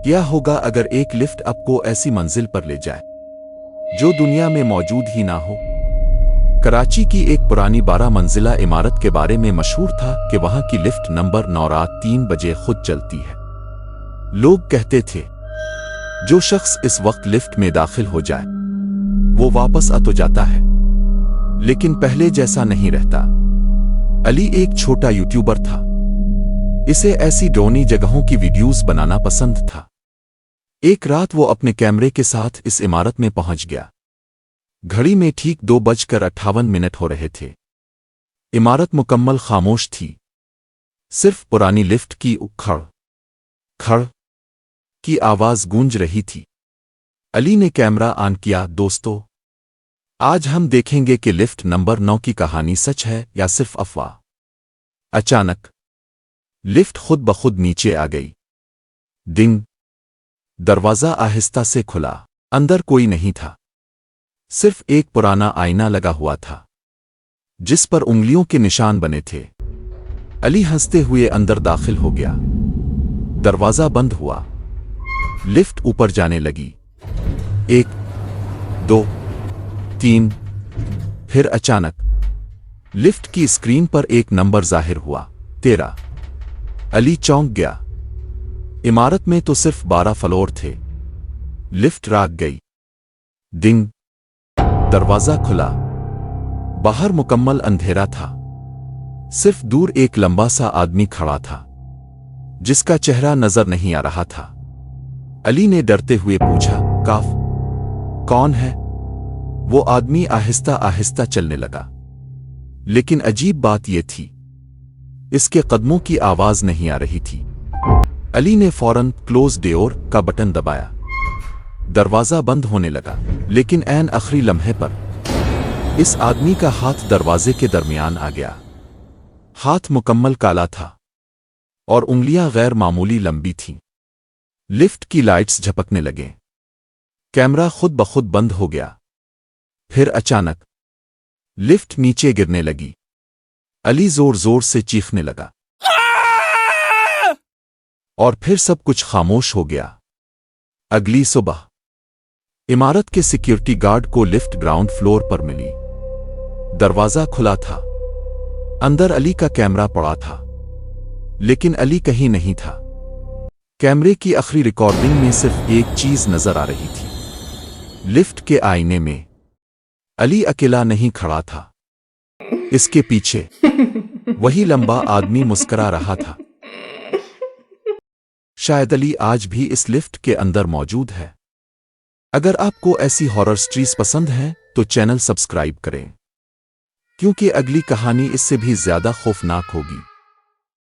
کیا ہوگا اگر ایک لفٹ آپ کو ایسی منزل پر لے جائے جو دنیا میں موجود ہی نہ ہو؟ کراچی کی ایک پرانی 12 منزلہ عمارت کے بارے میں مشہور تھا کہ وہاں کی لفٹ نمبر 9 رات 3 بجے خود چلتی ہے۔ لوگ کہتے تھے جو شخص اس وقت لفٹ میں داخل ہو جائے وہ واپس آ تو جاتا ہے لیکن پہلے جیسا نہیں رہتا۔ علی ایک چھوٹا یوٹیوبر تھا۔ اسے ایسی ڈرونی جگہوں کی ویڈیوز بنانا پسند تھا۔ ایک رات وہ اپنے کیمرے کے ساتھ اس عمارت میں پہنچ گیا۔ گھڑی میں ٹھیک 2:58 ہو رہے تھے۔ عمارت مکمل خاموش تھی، صرف پرانی لفٹ کی کھڑ کھڑ کی آواز گونج رہی تھی۔ علی نے کیمرہ آن کیا۔ دوستو، آج ہم دیکھیں گے کہ لفٹ نمبر 9 کی کہانی سچ ہے یا صرف افواہ۔ اچانک لفٹ خود بخود نیچے آ گئی۔ ڈنگ! دروازہ آہستہ سے کھلا۔ اندر کوئی نہیں تھا، صرف ایک پرانا آئینہ لگا ہوا تھا جس پر انگلیوں کے نشان بنے تھے۔ علی ہنستے ہوئے اندر داخل ہو گیا۔ دروازہ بند ہوا۔ لفٹ اوپر جانے لگی۔ 1 2 3۔ پھر اچانک لفٹ کی اسکرین پر ایک نمبر ظاہر ہوا، 13۔ علی چونک گیا۔ عمارت میں تو صرف 12 فلور تھے۔ لفٹ راک گئی۔ ڈنگ! دروازہ کھلا۔ باہر مکمل اندھیرا تھا، صرف دور ایک لمبا سا آدمی کھڑا تھا جس کا چہرہ نظر نہیں آ رہا تھا۔ علی نے ڈرتے ہوئے پوچھا، کاف کون ہے؟ وہ آدمی آہستہ آہستہ چلنے لگا، لیکن عجیب بات یہ تھی اس کے قدموں کی آواز نہیں آ رہی تھی۔ علی نے فوراً کلوز ڈور کا بٹن دبایا۔ دروازہ بند ہونے لگا، لیکن عین آخری لمحے پر اس آدمی کا ہاتھ دروازے کے درمیان آ گیا۔ ہاتھ مکمل کالا تھا اور انگلیاں غیر معمولی لمبی تھیں۔ لفٹ کی لائٹس جھپکنے لگیں۔ کیمرہ خود بخود بند ہو گیا۔ پھر اچانک لفٹ نیچے گرنے لگی۔ علی زور زور سے چیخنے لگا اور پھر سب کچھ خاموش ہو گیا۔ اگلی صبح عمارت کے سیکیورٹی گارڈ کو لفٹ گراؤنڈ فلور پر ملی۔ دروازہ کھلا تھا۔ اندر علی کا کیمرہ پڑا تھا، لیکن علی کہیں نہیں تھا۔ کیمرے کی آخری ریکارڈنگ میں صرف ایک چیز نظر آ رہی تھی۔ لفٹ کے آئینے میں علی اکیلا نہیں کھڑا تھا، اس کے پیچھے وہی لمبا آدمی مسکرا رہا تھا۔ شاید علی آج بھی اس لفٹ کے اندر موجود ہے۔ اگر آپ کو ایسی ہارر سٹوریز پسند ہیں تو چینل سبسکرائب کریں، کیونکہ اگلی کہانی اس سے بھی زیادہ خوفناک ہوگی۔